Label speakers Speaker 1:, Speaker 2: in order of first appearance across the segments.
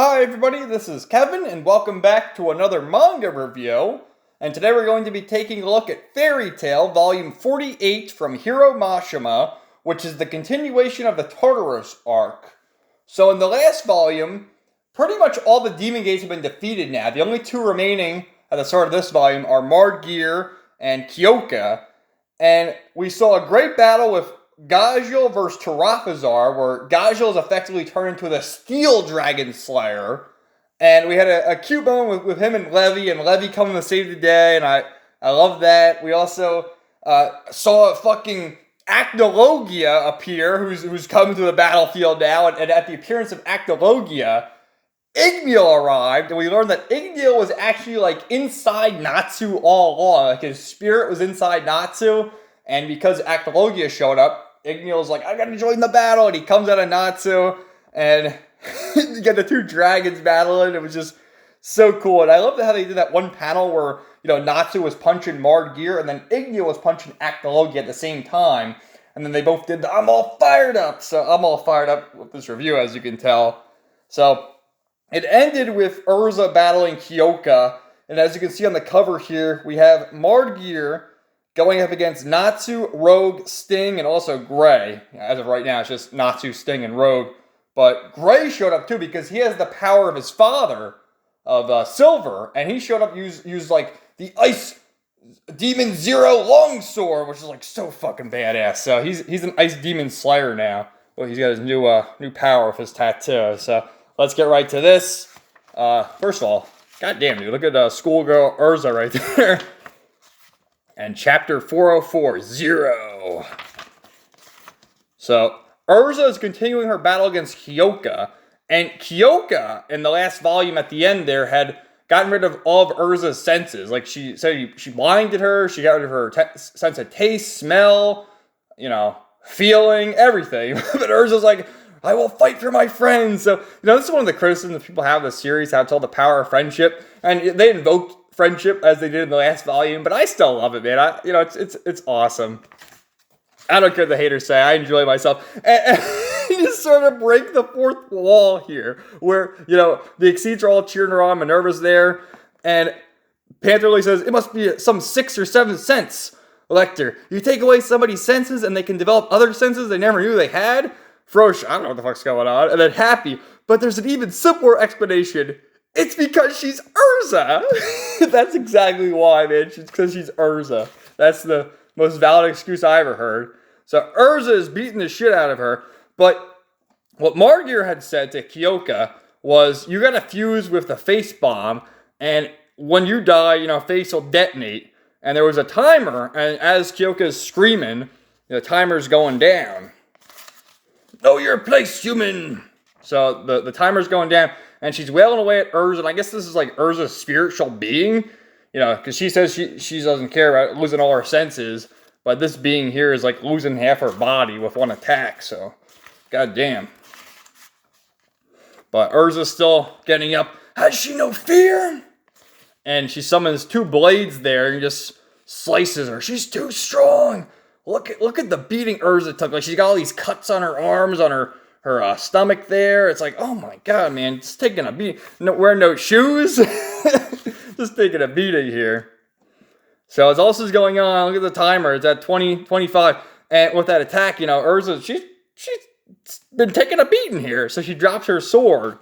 Speaker 1: Hi everybody, this is Kevin, and welcome back to another manga review. And today we're going to be taking a look at Fairy Tail, volume 48 from Hiro Mashima, which is the continuation of the Tartarus arc. So in the last volume, pretty much all the demon gates have been defeated now. The only two remaining at the start of this volume are Margir and Kyoka. And we saw a great battle with Gaggio versus Tarafazar, where Gaggio is effectively turned into the Steel Dragon Slayer. And we had a cute moment with him and Levy coming to save the day, and I love that. We also saw fucking Actologia appear, who's coming to the battlefield now, and at the appearance of Actologia, Igneel arrived, and we learned that Igneel was actually like inside Natsu all along. Like his spirit was inside Natsu, and because Actologia showed up, Igneel's like, I gotta join the battle, and he comes out of Natsu, and you get the two dragons battling. It was just so cool, and I love how they did that one panel where, Natsu was punching Margir, and then Igneel was punching Actologia at the same time, and then they both did the I'm all fired up, so I'm all fired up with this review, as you can tell. So, it ended with Urza battling Kyoka, and as you can see on the cover here, we have Margir going up against Natsu, Rogue, Sting, and also Gray. As of right now, it's just Natsu, Sting, and Rogue. But Gray showed up too because he has the power of his father, of Silver, and he showed up used like the Ice Demon Zero Longsword, which is like so fucking badass. So he's an Ice Demon Slayer now. Well, he's got his new power with his tattoo. So let's get right to this. First of all, goddamn dude, look at schoolgirl Urza right there. And chapter 404, Zero. So, Urza is continuing her battle against Kyoka. And Kyoka, in the last volume at the end there, had gotten rid of all of Urza's senses. Like, she said she blinded her, she got rid of her sense of taste, smell, feeling, everything. But Urza's like, I will fight for my friends. So, this is one of the criticisms that people have of the series, how it's all the power of friendship. And they invoked friendship as they did in the last volume, but I still love it, man. It's awesome. I don't care what the haters say. I enjoy myself. And you just sort of break the fourth wall here, where the Exceeds are all cheering her on. Minerva's there, and Pantherly says it must be some 6th or 7th sense. Lecter, you take away somebody's senses, and they can develop other senses they never knew they had. Frosh, I don't know what the fuck's going on. And then Happy, but there's an even simpler explanation. It's because she's Urza. That's exactly why, man. It's because she's Urza. That's the most valid excuse I ever heard. So Urza is beating the shit out of her. But what Margir had said to Kyoka was, you gotta fuse with the face bomb, and when you die, face will detonate. And there was a timer, and as Kyoka's screaming, the timer's going down. Know your place, human! So the timer's going down, and she's wailing away at Urza, and I guess this is like Urza's spiritual being, because she says she doesn't care about losing all her senses, but this being here is like losing half her body with one attack, so goddamn. But Urza's still getting up. Has she no fear? And she summons 2 blades there and just slices her. She's too strong. Look at the beating Urza took. Like, she's got all these cuts on her arms, on her stomach there. It's like, oh my god, man, just taking a beating. Wearing no shoes. Just taking a beating here. So as all this is going on, look at the timer. It's at 20:25. And with that attack, Urza, she's been taking a beating here. So she drops her sword.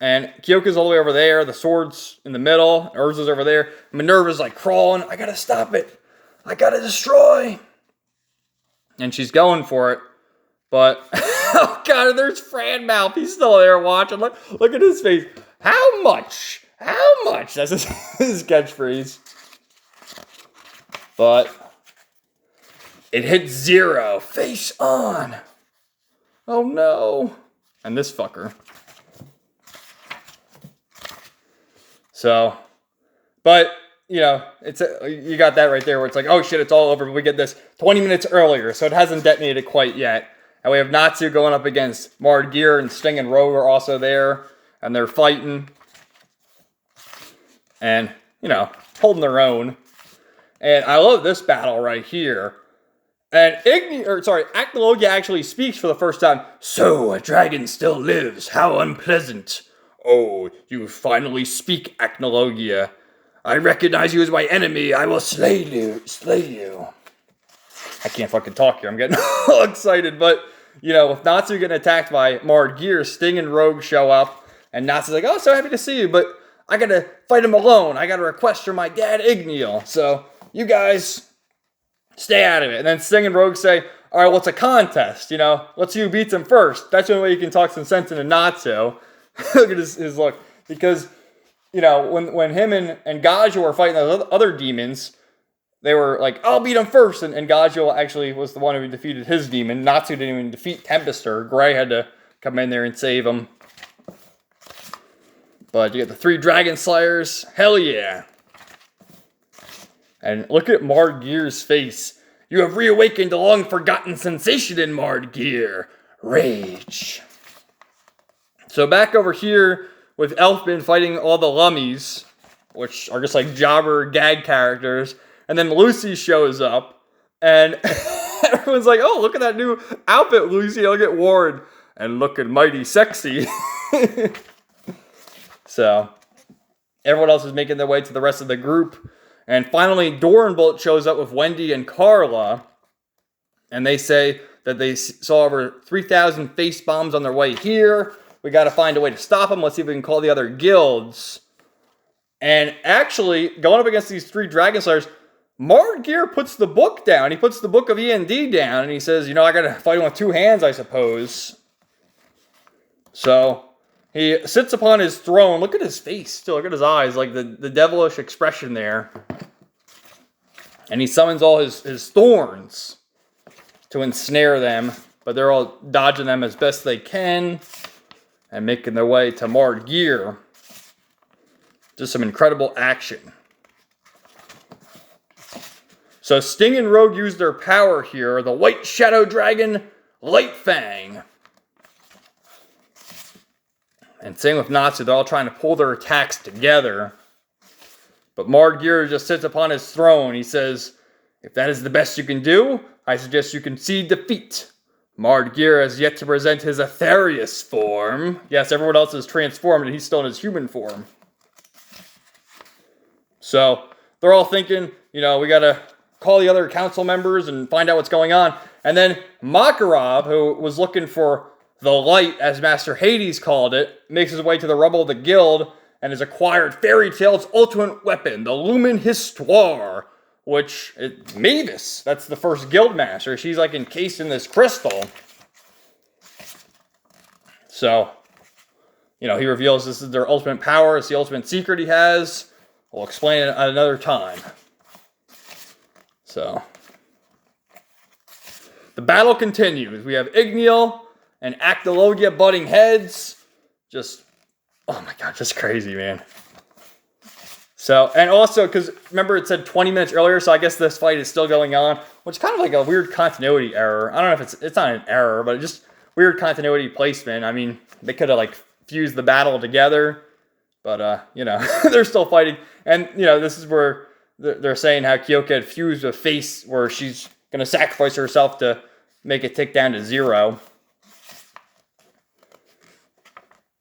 Speaker 1: And Kyoka's all the way over there. The sword's in the middle. Urza's over there. Minerva's like crawling. I gotta stop it. I gotta destroy. And she's going for it. But, oh god, there's Fran Mouth. He's still there watching. Look at his face. How much? How much? That's his catchphrase. But it hits 0. Face on. Oh no. And this fucker. So, but, it's you got that right there where it's like, oh shit, it's all over. But we get this 20 minutes earlier, so it hasn't detonated quite yet. And we have Natsu going up against Margir, and Sting and Rogue are also there. And they're fighting. And, holding their own. And I love this battle right here. And Actologia actually speaks for the first time. So, a dragon still lives. How unpleasant. Oh, you finally speak, Acnologia. I recognize you as my enemy. I will slay you. I can't fucking talk here. I'm getting all excited. But, with Natsu getting attacked by Mardgear, Sting and Rogue show up. And Natsu's like, oh, so happy to see you, but I gotta fight him alone. I got a request from my dad, Igneal. So, you guys, stay out of it. And then Sting and Rogue say, all right, well, it's a contest, Let's see who beats him first. That's the only way you can talk some sense into Natsu. Look at his look. Because, when him and Gaggio were fighting the other demons, they were like, I'll beat him first. And Gaggio actually was the one who defeated his demon. Natsu didn't even defeat Tempester. Gray had to come in there and save him. But you get the 3 Dragon Slayers. Hell yeah. And look at Mardgear's face. You have reawakened a long-forgotten sensation in Mardgear. Rage. So back over here with Elfman fighting all the Lummies, which are just like jobber gag characters. And then Lucy shows up. And everyone's like, oh, look at that new outfit, Lucy. Look at Ward. And looking mighty sexy. So, everyone else is making their way to the rest of the group. And finally, Dorenbolt shows up with Wendy and Carla. And they say that they saw over 3,000 face bombs on their way here. We got to find a way to stop them. Let's see if we can call the other guilds. And actually, going up against these 3 Dragon Slayers, Mardgear puts the book down. He puts the book of E&D down. And he says, I got to fight him with 2 hands, I suppose. So, he sits upon his throne. Look at his face, too. Look at his eyes, like the devilish expression there. And he summons all his thorns to ensnare them. But they're all dodging them as best they can. And making their way to Mardgear. Just some incredible action. So Sting and Rogue use their power here. The White Shadow Dragon, Lightfang. And same with Natsu, they're all trying to pull their attacks together. But Mardgear just sits upon his throne. He says, if that is the best you can do, I suggest you concede defeat. Mardgear has yet to present his Aetherius form. Yes, everyone else is transformed and he's still in his human form. So, they're all thinking, we gotta call the other council members and find out what's going on. And then Makarov, who was looking for the light, as Master Hades called it, makes his way to the rubble of the guild and has acquired Fairy Tail's ultimate weapon, the Lumen Histoire, which is Mavis. That's the first guild master. She's like encased in this crystal. So, he reveals this is their ultimate power. It's the ultimate secret he has. We'll explain it at another time. So, the battle continues. We have Igneal and Acnologia butting heads. Just, oh my god, just crazy, man. So, and also, because remember it said 20 minutes earlier, so I guess this fight is still going on, which is kind of like a weird continuity error. I don't know if it's not an error, but just weird continuity placement. I mean, they could have like fused the battle together, but they're still fighting. And, this is where they're saying how Kyoka had fused a face where she's going to sacrifice herself to make it tick down to 0.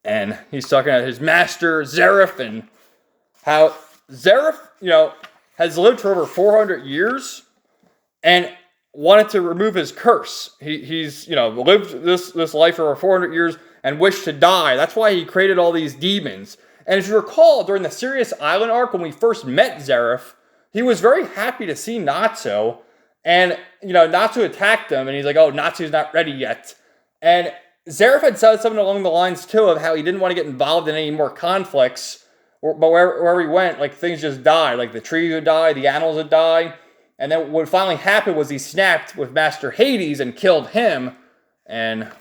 Speaker 1: And he's talking about his master, Zeref, and how Zeref, has lived for over 400 years and wanted to remove his curse. He's lived this life for over 400 years and wished to die. That's why he created all these demons. And if you recall, during the Sirius Island arc, when we first met Zeref, he was very happy to see Natsu. And, Natsu attacked him, and he's like, oh, Natsu's not ready yet. And Zeref had said something along the lines, too, of how he didn't want to get involved in any more conflicts. But wherever he went, like, things just died. Like, the trees would die, the animals would die. And then what finally happened was he snapped with Master Hades and killed him. And,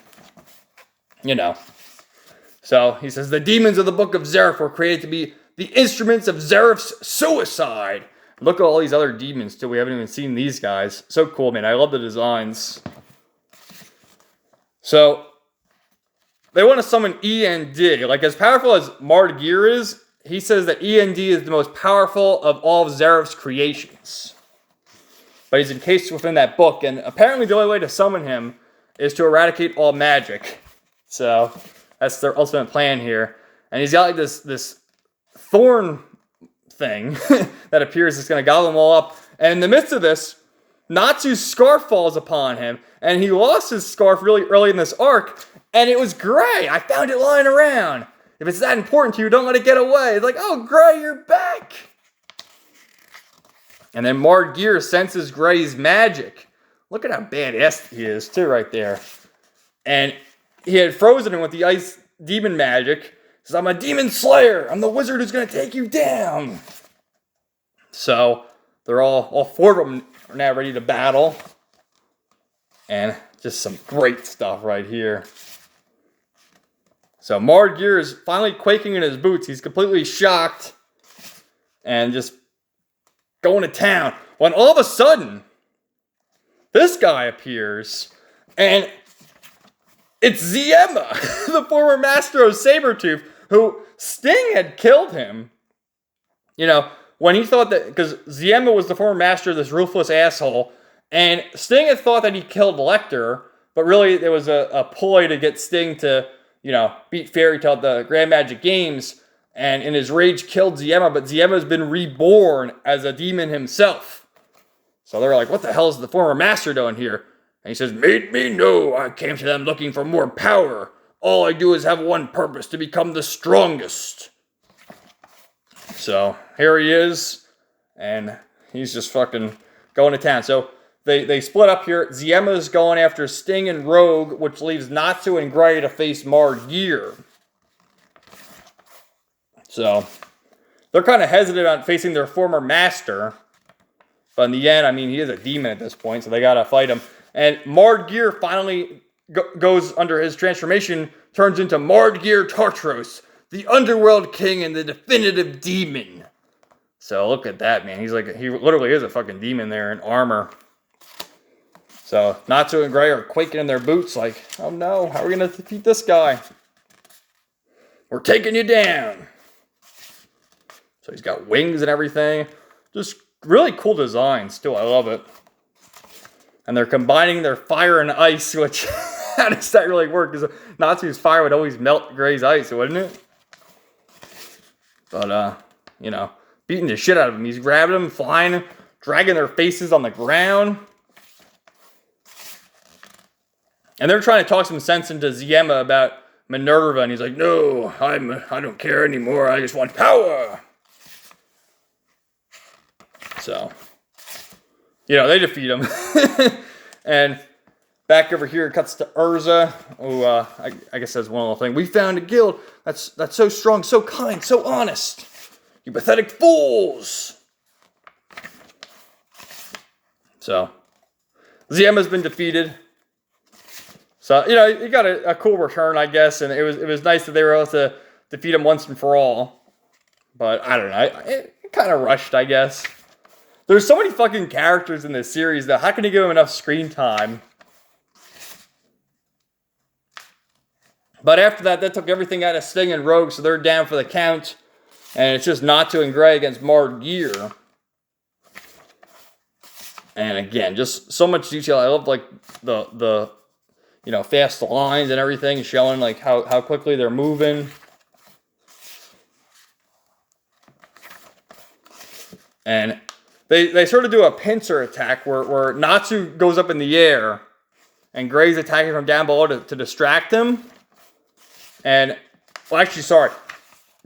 Speaker 1: So, he says, the demons of the Book of Zeref were created to be the instruments of Zeref's suicide. Look at all these other demons, too. We haven't even seen these guys. So cool, man. I love the designs. So, they want to summon E&D. Like, as powerful as Mardgear is, he says that E&D is the most powerful of all of Zeref's creations. But he's encased within that book, and apparently the only way to summon him is to eradicate all magic. So, that's their ultimate plan here. And he's got like this thorn thing that appears that's going to gobble them all up. And in the midst of this, Natsu's scarf falls upon him, and he lost his scarf really early in this arc, and it was gray. I found it lying around. If it's that important to you, don't let it get away. It's like, oh, Gray, you're back. And then Margear senses Gray's magic. Look at how badass he is, too, right there. And he had frozen him with the ice demon magic. He says, I'm a demon slayer. I'm the wizard who's going to take you down. So they're all four of them are now ready to battle. And just some great stuff right here. So Margear is finally quaking in his boots. He's completely shocked and just going to town. When all of a sudden, this guy appears, and it's Ziema, the former master of Sabretooth, who Sting had killed him. You know, when he thought that, because Ziema was the former master of this ruthless asshole, and Sting had thought that he killed Lecter, but really it was a ploy to get Sting to, you know, beat Fairy Tail at the Grand Magic Games, and in his rage killed Ziema, but Ziema's been reborn as a demon himself. So they're like, what the hell is the former master doing here? And he says, made me know I came to them looking for more power. All I do is have one purpose, to become the strongest. So here he is, and he's just fucking going to town. So they split up here. Ziema's going after Sting and Rogue, which leaves Natsu and Gray to face Margear. So they're kind of hesitant on facing their former master. But in the end, I mean, he is a demon at this point, so they got to fight him. And Margear finally goes under his transformation, turns into Margear Tartaros, the underworld king and the definitive demon. So look at that, man. He literally is a fucking demon there in armor. So Natsu and Gray are quaking in their boots like, oh no, how are we going to defeat this guy? We're taking you down. So he's got wings and everything. Just really cool designs, too. I love it. And they're combining their fire and ice, which, how does that really work? Because Natsu's fire would always melt Gray's ice, wouldn't it? But, you know, beating the shit out of him. He's grabbing them, flying them, dragging their faces on the ground. And they're trying to talk some sense into Ziema about Minerva, and he's like, no, I don't care anymore. I just want power. So, you know, they defeat him. And back over here, it cuts to Urza, who I guess says one little thing. We found a guild that's so strong, so kind, so honest. You pathetic fools. So, Ziema's been defeated. So, you know, he got a cool return, I guess, and it was nice that they were able to defeat him once and for all. But, I don't know, it kind of rushed, I guess. There's so many fucking characters in this series, though. How can you give them enough screen time? But after that took everything out of Sting and Rogue, so they're down for the count. And it's just Natsu and Gray against Margear. And again, just so much detail. I love, like, the you know, fast lines and everything, showing, like, how quickly they're moving. And they sort of do a pincer attack where Natsu goes up in the air and Gray's attacking from down below to distract him. And, well, actually, sorry.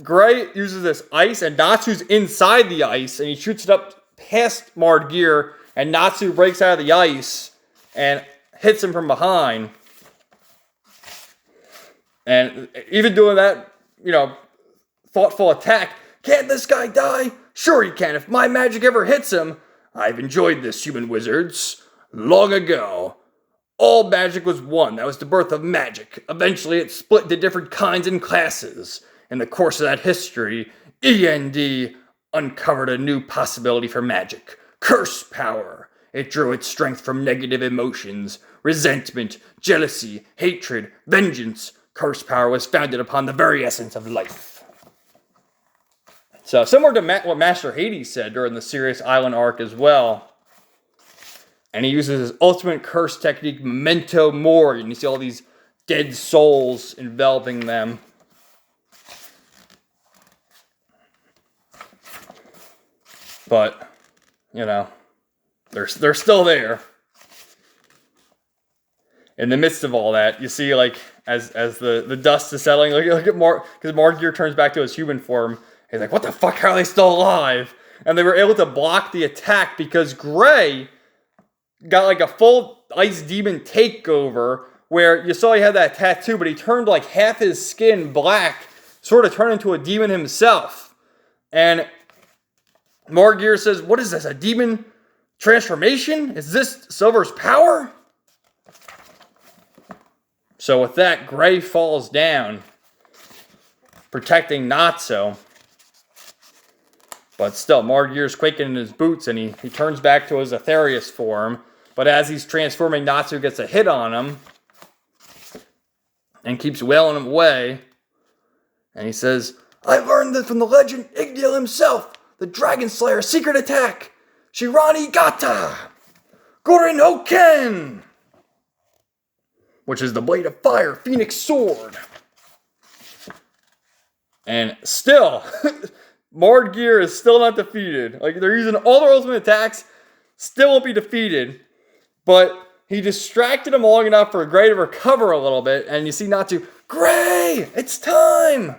Speaker 1: Gray uses this ice and Natsu's inside the ice and he shoots it up past Margear and Natsu breaks out of the ice and hits him from behind. And even doing that, you know, thoughtful attack, can't this guy die? Sure he can. If my magic ever hits him, I've enjoyed this, human wizards. Long ago, all magic was one. That was the birth of magic. Eventually, it split into different kinds and classes. In the course of that history, END uncovered a new possibility for magic. Curse power. It drew its strength from negative emotions, resentment, jealousy, hatred, vengeance. Curse power was founded upon the very essence of life. So, similar to what Master Hades said during the Sirius Island arc as well. And he uses his ultimate curse technique, Memento Mori. And you see all these dead souls enveloping them. But, you know, they're still there. In the midst of all that, you see, like, as the dust is settling, look at because Margear turns back to his human form. He's like, what the fuck, how are they still alive? And they were able to block the attack because Gray got like a full ice demon takeover where you saw he had that tattoo, but he turned like half his skin black, sort of turned into a demon himself. And Margear says, what is this, a demon transformation? Is this Silver's power? So with that, Gray falls down, protecting Natsu. But still, Margear's quaking in his boots, and he turns back to his Aetherius form. But as he's transforming, Natsu gets a hit on him and keeps wailing him away. And he says, I learned this from the legend Igniel himself, the Dragon Slayer's secret attack, Shirani Gata, Gorin Hoken, which is the Blade of Fire, Phoenix Sword. And still, Margear is still not defeated. Like, they're using all their ultimate attacks, still won't be defeated. But he distracted him long enough for Gray to recover a little bit. And you see Natsu, Gray, it's time!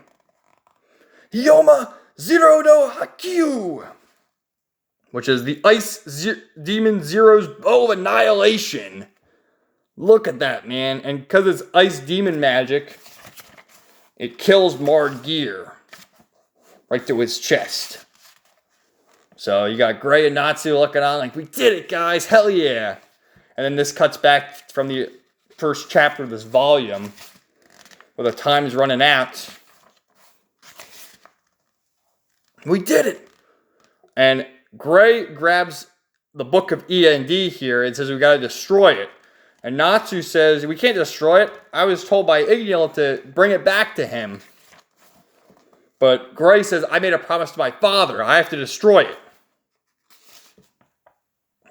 Speaker 1: Hyoma Zero no Hakyu, which is the Ice Demon Zero's Bow of Annihilation. Look at that, man. And because it's Ice Demon magic, it kills Margear right through his chest. So you got Gray and Natsu looking on like, we did it, guys. Hell yeah. And then this cuts back from the first chapter of this volume where the time's running out. We did it. And Gray grabs the Book of E&D here and says we got to destroy it. And Natsu says, we can't destroy it. I was told by Igniel to bring it back to him. But Gray says, I made a promise to my father. I have to destroy it.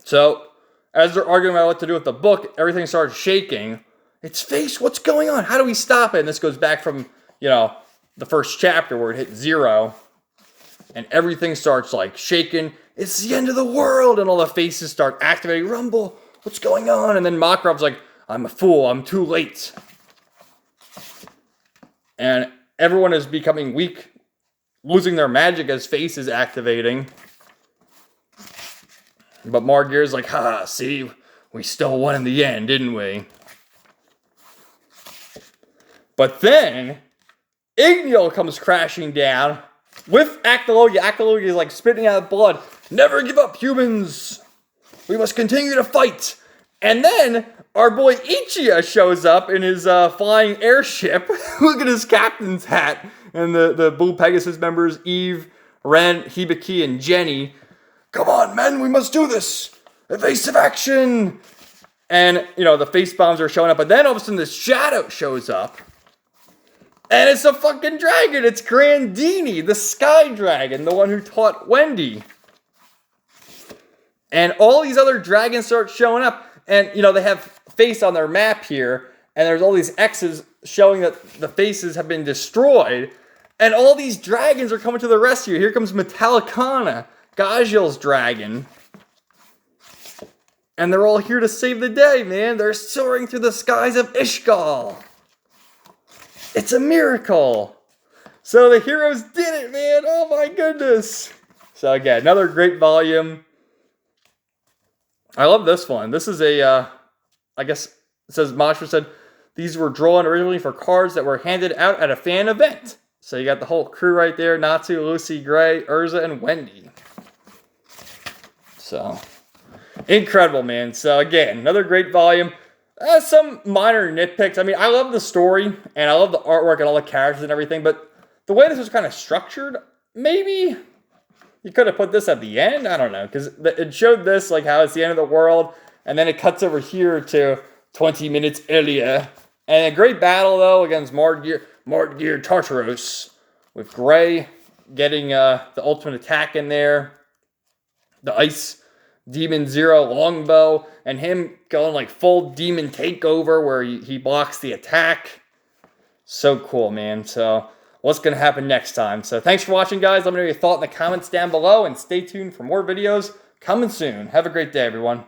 Speaker 1: So, as they're arguing about what to do with the book, everything starts shaking. Its face, what's going on? How do we stop it? And this goes back from, the first chapter where it hit 0. And everything starts, like, shaking. It's the end of the world. And all the faces start activating. Rumble, what's going on? And then Makarov's like, I'm a fool. I'm too late. And everyone is becoming weak, losing their magic as face is activating. But Margear's like, ha, see, we still won in the end, didn't we? But then, Igniel comes crashing down with Actologia. Actologia is like spitting out blood. Never give up, humans. We must continue to fight. And then our boy Ichiya shows up in his flying airship. Look at his captain's hat. And the Blue Pegasus members, Eve, Ren, Hibiki, and Jenny. Come on, men, we must do this. Evasive action. And, the face bombs are showing up. But then all of a sudden this shadow shows up. And it's a fucking dragon. It's Grandini, the sky dragon, the one who taught Wendy. And all these other dragons start showing up. And, they have face on their map here. And there's all these X's showing that the faces have been destroyed. And all these dragons are coming to the rescue. Here comes Metallicana, Gaggio's dragon. And they're all here to save the day, man. They're soaring through the skies of Ishgal. It's a miracle. So the heroes did it, man. Oh my goodness. So again, another great volume. I love this one. This is I guess it says Mashra said, these were drawn originally for cards that were handed out at a fan event. So you got the whole crew right there. Natsu, Lucy, Gray, Urza, and Wendy. So, incredible, man. So again, another great volume. Some minor nitpicks. I mean, I love the story, and I love the artwork and all the characters and everything, but the way this was kind of structured, maybe you could have put this at the end. I don't know, because it showed this, like how it's the end of the world, and then it cuts over here to 20 minutes earlier. And a great battle, though, against Margear Tartaros, with Gray getting the ultimate attack in there, the Ice Demon Zero longbow, and him going like full demon takeover where he blocks the attack. So cool, man. So what's going to happen next time. So thanks for watching, guys. Let me know your thought in the comments down below, and stay tuned for more videos coming soon. Have a great day, everyone.